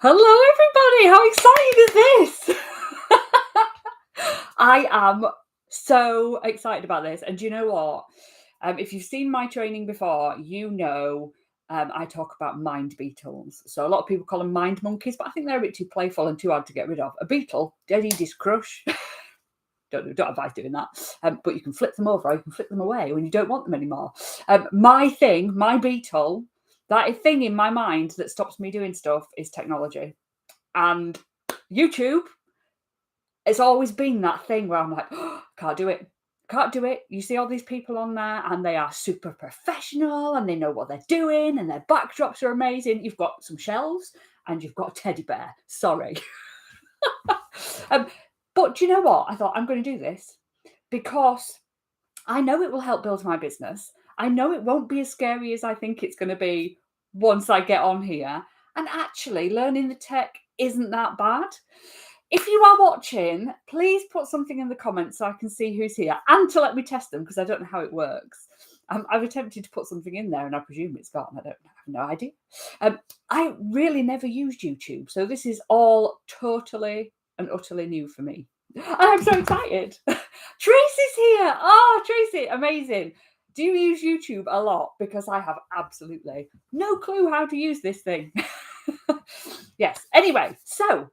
Hello, everybody. How exciting is this? I am so excited about this. And do you know what? If you've seen my training before, you know I talk about mind beetles. So a lot of people call them mind monkeys, but I think they're a bit too playful and too hard to get rid of. A beetle, dead easy's crush. Don't advise doing that. But you can flip them over or you can flip them away when you don't want them anymore. My beetle, that thing in my mind that stops me doing stuff is technology. And YouTube, it's always been that thing where I'm like, oh, can't do it. Can't do it. You see all these people on there and they are super professional and they know what they're doing and their backdrops are amazing. You've got some shelves and you've got a teddy bear. Sorry. But do you know what? I thought I'm going to do this because I know it will help build my business. I know it won't be as scary as I think it's going to be once I get on here. And actually, learning the tech isn't that bad. If you are watching, please put something in the comments so I can see who's here and to let me test them because I don't know how it works. I've attempted to put something in there and I presume it's gone. I have no idea. I really never used YouTube. So this is all totally and utterly new for me. I'm so excited. Tracy's here. Oh, Tracy, amazing. Do you use YouTube a lot? Because I have absolutely no clue how to use this thing. Yes. Anyway, so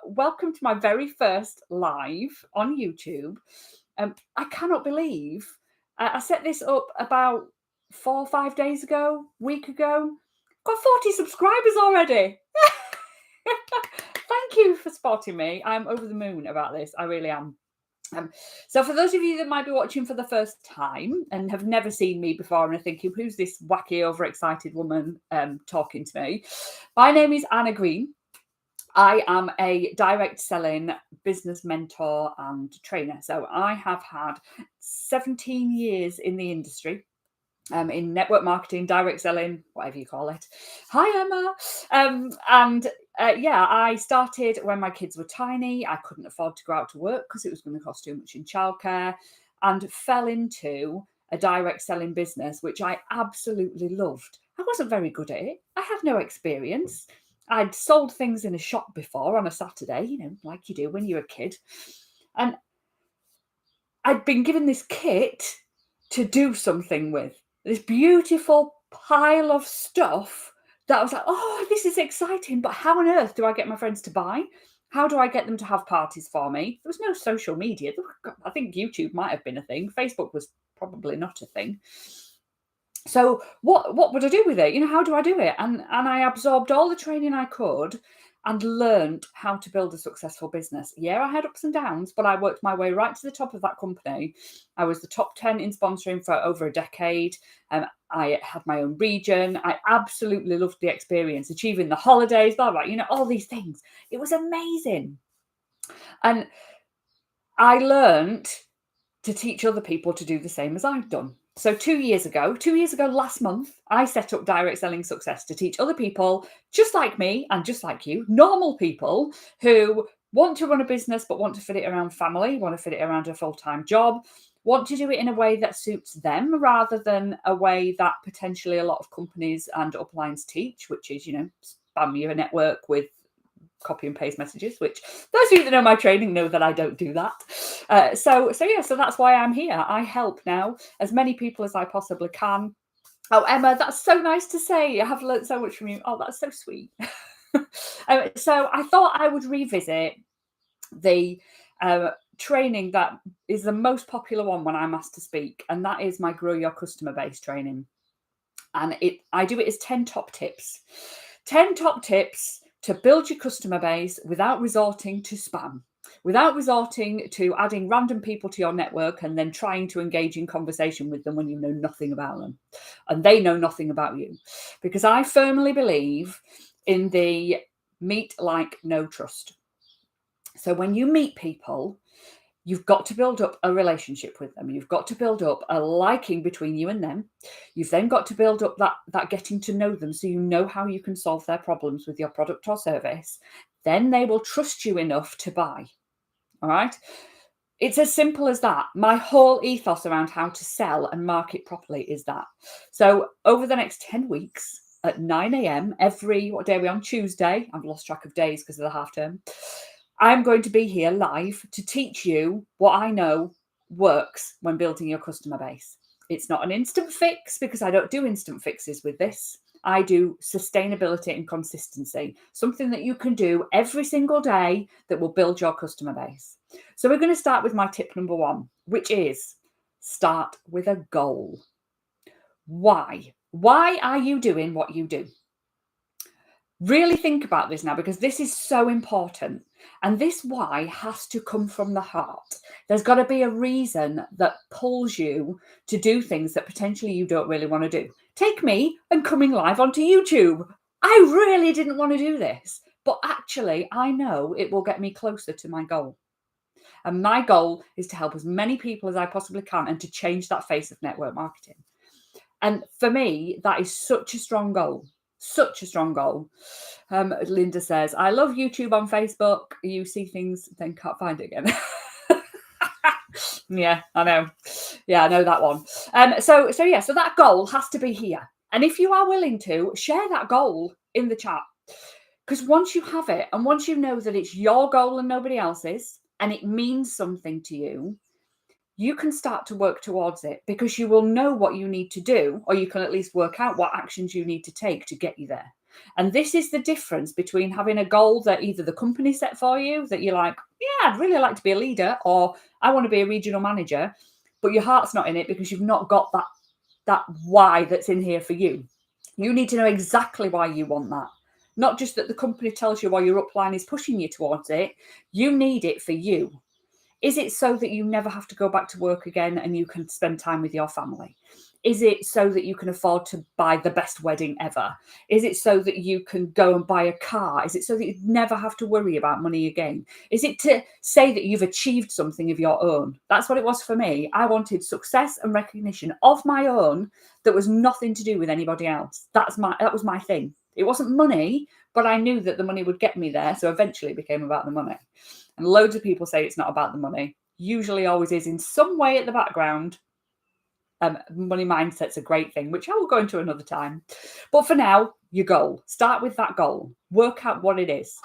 welcome to my very first live on YouTube. I cannot believe I set this up about 4 or 5 days ago, week ago. Got 40 subscribers already. Thank you for spotting me. I'm over the moon about this. I really am. So for those of you that might be watching for the first time and have never seen me before and are thinking, who's this wacky, overexcited woman talking to me? My name is Anna Green. I am a direct selling business mentor and trainer. So I have had 17 years in the industry. In network marketing, direct selling, whatever you call it. Hi, Emma. I started when my kids were tiny. I couldn't afford to go out to work because it was going to cost too much in childcare, and fell into a direct selling business, which I absolutely loved. I wasn't very good at it. I had no experience. I'd sold things in a shop before on a Saturday, like you do when you're a kid. And I'd been given this kit to do something with. This beautiful pile of stuff that I was like, oh, this is exciting, but how on earth do I get my friends to buy? How do I get them to have parties for me? There was no social media. I think YouTube might have been a thing. Facebook was probably not a thing. So what would I do with it? How do I do it? And I absorbed all the training I could and learned how to build a successful business. Yeah, I had ups and downs, but I worked my way right to the top of that company. I was the top 10 in sponsoring for over a decade. I had my own region. I absolutely loved the experience, achieving the holidays, blah, blah, all these things. It was amazing. And I learned to teach other people to do the same as I've done. So 2 years ago last month, I set up Direct Selling Success to teach other people just like me and just like you, normal people who want to run a business but want to fit it around family, want to fit it around a full-time job, want to do it in a way that suits them rather than a way that potentially a lot of companies and uplines teach, which is, spam your network with copy and paste messages, which those of you that know my training know that I don't do that. So that's why I'm here. I help now as many people as I possibly can. Oh, Emma, that's so nice to say. I have learned so much from you. Oh, that's so sweet. So I thought I would revisit the training that is the most popular one when I'm asked to speak, and that is my Grow Your Customer Base training. And I do it as 10 top tips. 10 top tips to build your customer base without resorting to spam, without resorting to adding random people to your network and then trying to engage in conversation with them when you know nothing about them and they know nothing about you. Because I firmly believe in the meet, like, know, trust. So when you meet people, you've got to build up a relationship with them. You've got to build up a liking between you and them. You've then got to build up that getting to know them so you know how you can solve their problems with your product or service. Then they will trust you enough to buy. All right? It's as simple as that. My whole ethos around how to sell and market properly is that. So over the next 10 weeks, at 9 a.m. every, what day are we on? Tuesday. I've lost track of days because of the half term. I'm going to be here live to teach you what I know works when building your customer base. It's not an instant fix because I don't do instant fixes with this. I do sustainability and consistency, something that you can do every single day that will build your customer base. So we're going to start with my tip number 1, which is start with a goal. Why? Why are you doing what you do? Really think about this now, because this is so important. And this why has to come from the heart. There's got to be a reason that pulls you to do things that potentially you don't really want to do. Take me and coming live onto YouTube. I really didn't want to do this, but actually I know it will get me closer to my goal. And my goal is to help as many people as I possibly can and to change that face of network marketing. And for me, that is such a strong goal. Such a strong goal. Linda says, I love YouTube on Facebook. You see things, then can't find it again. Yeah, I know. Yeah, I know that one. So that goal has to be here. And if you are willing to, share that goal in the chat. Because once you have it, and once you know that it's your goal and nobody else's, and it means something to you, you can start to work towards it, because you will know what you need to do, or you can at least work out what actions you need to take to get you there. And this is the difference between having a goal that either the company set for you, that you're like, yeah, I'd really like to be a leader, or I want to be a regional manager, but your heart's not in it because you've not got that why that's in here for you. You need to know exactly why you want that. Not just that the company tells you why your upline is pushing you towards it. You need it for you. Is it so that you never have to go back to work again and you can spend time with your family? Is it so that you can afford to buy the best wedding ever? Is it so that you can go and buy a car? Is it so that you never have to worry about money again? Is it to say that you've achieved something of your own? That's what it was for me. I wanted success and recognition of my own that was nothing to do with anybody else. That was my thing. It wasn't money, but I knew that the money would get me there. So eventually it became about the money. And loads of people say it's not about the money. Usually always is in some way at the background. Money mindset's a great thing, which I will go into another time. But for now, your goal. Start with that goal. Work out what it is.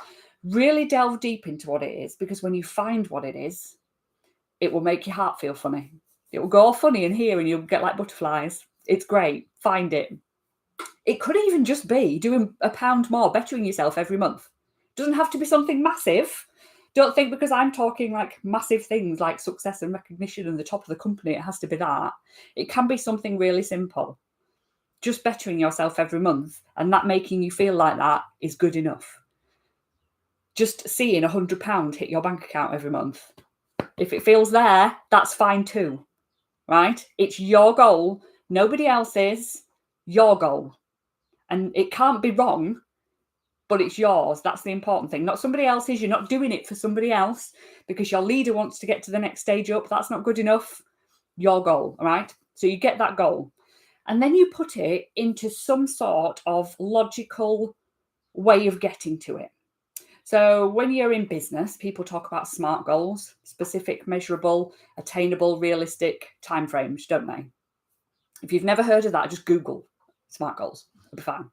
Really delve deep into what it is, because when you find what it is, it will make your heart feel funny. It will go all funny in here and you'll get like butterflies. It's great. Find it. It could even just be doing £1 more, bettering yourself every month. Doesn't have to be something massive. Don't think because I'm talking like massive things like success and recognition and the top of the company, it has to be that. It can be something really simple. Just bettering yourself every month, and that making you feel like that is good enough. Just seeing £100 hit your bank account every month. If it feels there, that's fine too, right? It's your goal, nobody else's, your goal. And it can't be wrong, but it's yours. That's the important thing. Not somebody else's. You're not doing it for somebody else because your leader wants to get to the next stage up. That's not good enough. Your goal, all right? So you get that goal. And then you put it into some sort of logical way of getting to it. So when you're in business, people talk about SMART goals, specific, measurable, attainable, realistic timeframes, don't they? If you've never heard of that, just Google SMART goals. It'll be fine.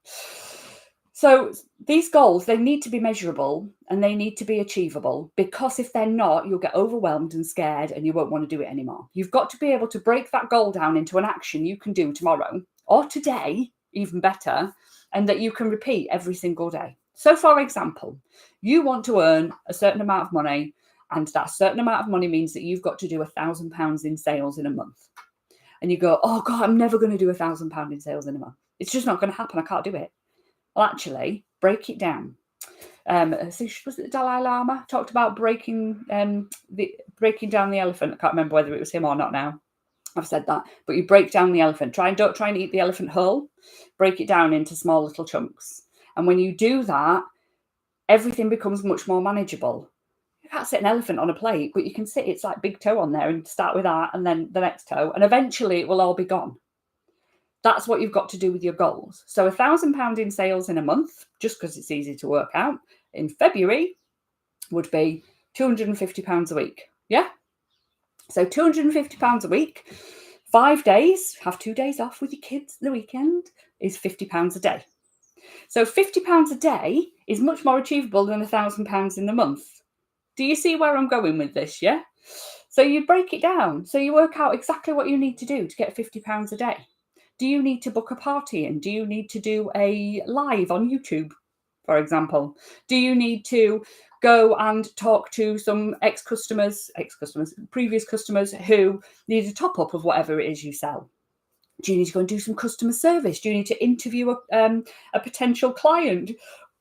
So these goals, they need to be measurable and they need to be achievable, because if they're not, you'll get overwhelmed and scared and you won't want to do it anymore. You've got to be able to break that goal down into an action you can do tomorrow or today, even better, and that you can repeat every single day. So for example, you want to earn a certain amount of money, and that certain amount of money means that you've got to do £1,000 in sales in a month. And you go, oh God, I'm never going to do £1,000 in sales in a month. It's just not going to happen. I can't do it. Well, actually, break it down. So was it the Dalai Lama talked about breaking down the elephant? I can't remember whether it was him or not now. I've said that. But you break down the elephant. Don't try and eat the elephant whole. Break it down into small little chunks. And when you do that, everything becomes much more manageable. You can't sit an elephant on a plate, but you can sit its like big toe on there and start with that and then the next toe. And eventually it will all be gone. That's what you've got to do with your goals. So £1,000 in sales in a month, just because it's easy to work out, in February would be £250 a week. Yeah? So £250 a week, 5 days, have 2 days off with your kids the weekend, is £50 a day. So £50 a day is much more achievable than £1,000 in the month. Do you see where I'm going with this? Yeah. So you break it down. So you work out exactly what you need to do to get £50 a day. Do you need to book a party in? Do you need to do a live on YouTube, for example? Do you need to go and talk to some previous customers who need a top up of whatever it is you sell? Do you need to go and do some customer service? Do you need to interview a potential client?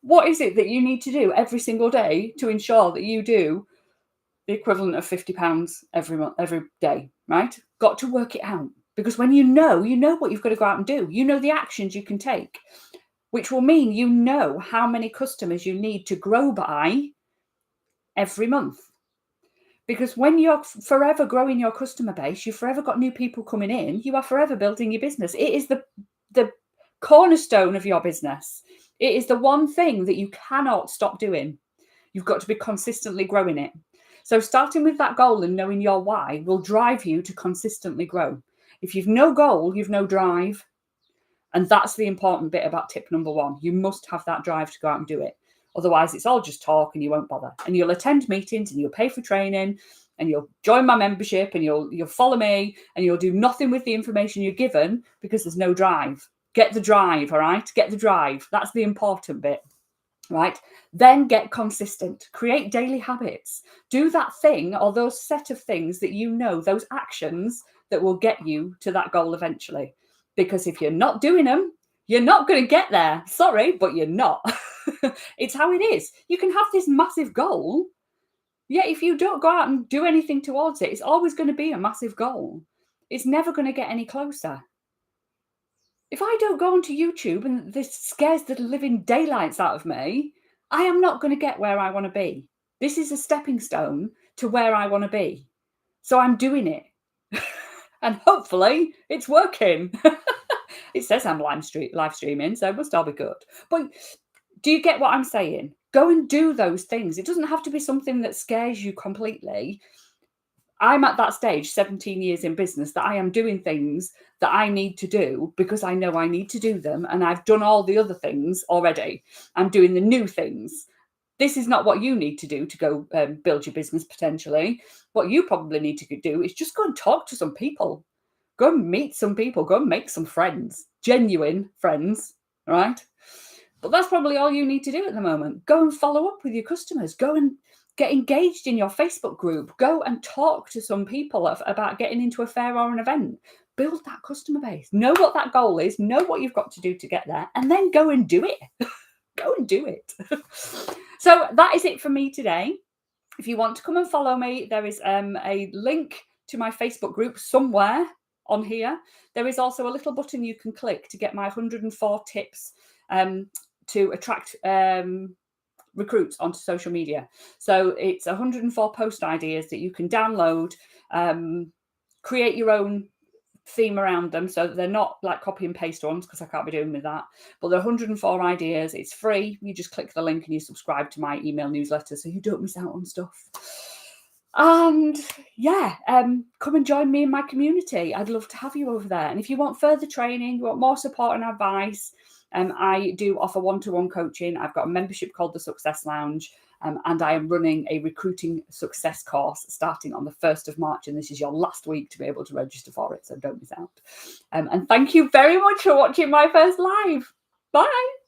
What is it that you need to do every single day to ensure that you do the equivalent of £50 every day, right? Got to work it out, because when you know what you've got to go out and do. You know the actions you can take, which will mean you know how many customers you need to grow by every month. Because when you're forever growing your customer base, you've forever got new people coming in, you are forever building your business. It is the cornerstone of your business. It is the one thing that you cannot stop doing. You've got to be consistently growing it. So starting with that goal and knowing your why will drive you to consistently grow. If you've no goal, you've no drive. And that's the important bit about tip number 1. You must have that drive to go out and do it. Otherwise, it's all just talk and you won't bother. And you'll attend meetings and you'll pay for training and you'll join my membership and you'll follow me and you'll do nothing with the information you're given because there's no drive. Get the drive, all right? Get the drive. That's the important bit, right? Then get consistent. Create daily habits. Do that thing or those set of things that you know, those actions that will get you to that goal eventually. Because if you're not doing them, you're not going to get there. Sorry, but you're not. It's how it is. You can have this massive goal, yet if you don't go out and do anything towards it, it's always going to be a massive goal. It's never going to get any closer. If I don't go onto YouTube and this scares the living daylights out of me, I am not going to get where I want to be. This is a stepping stone to where I want to be. So I'm doing it. And hopefully it's working. It says I'm live streaming, so it must all be good. But do you get what I'm saying? Go and do those things. It doesn't have to be something that scares you completely. I'm at that stage, 17 years in business, that I am doing things that I need to do because I know I need to do them. And I've done all the other things already. I'm doing the new things. This is not what you need to do to go build your business potentially. What you probably need to do is just go and talk to some people. Go and meet some people. Go and make some friends. Genuine friends, right? But that's probably all you need to do at the moment. Go and follow up with your customers. Go and get engaged in your Facebook group. Go and talk to some people about getting into a fair or an event. Build that customer base. Know what that goal is. Know what you've got to do to get there. And then go and do it. Go and do it. So that is it for me today. If you want to come and follow me, there is a link to my Facebook group somewhere on here. There is also a little button you can click to get my 104 tips to attract recruits onto social media. So it's 104 post ideas that you can download, create your own theme around them, so they're not like copy and paste ones, because I can't be doing with that, but they're 104 ideas. It's free. You just click the link and you subscribe to my email newsletter so you don't miss out on stuff. And yeah, come and join me in my community. I'd love to have you over there. And if you want further training, you want more support and advice, I do offer one-to-one coaching. I've got a membership called the Success Lounge, and I am running a recruiting success course starting on the 1st of March. And this is your last week to be able to register for it, so don't miss out. And thank you very much for watching my first live. Bye.